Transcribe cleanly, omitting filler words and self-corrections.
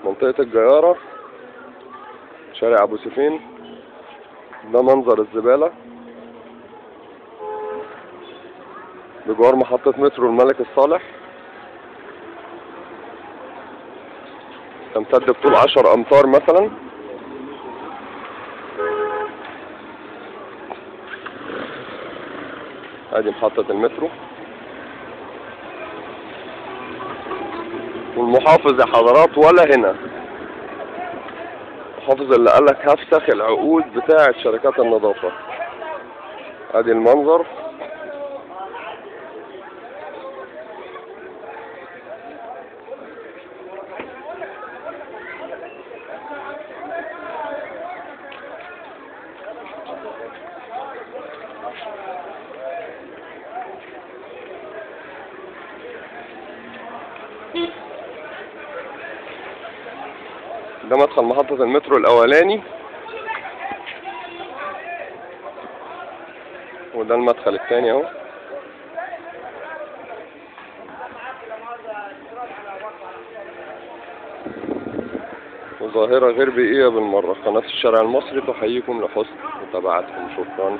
منطقة الجيارة، شارع أبو سفين. ده منظر الزبالة بجوار محطة مترو الملك الصالح، تمتد بطول 10 أمتار مثلا. ادي محطة المترو. والمحافظ يا حضرات ولا هنا، المحافظ اللي قالك هفسخ العقود بتاعة شركات النظافة. ادي المنظر. ده مدخل محطة المترو الأولاني، وده المدخل الثاني اهو. وظاهرة غير بيئية بالمرة. قناة الشارع المصري تحييكم لحسن متابعتكم. شكرا.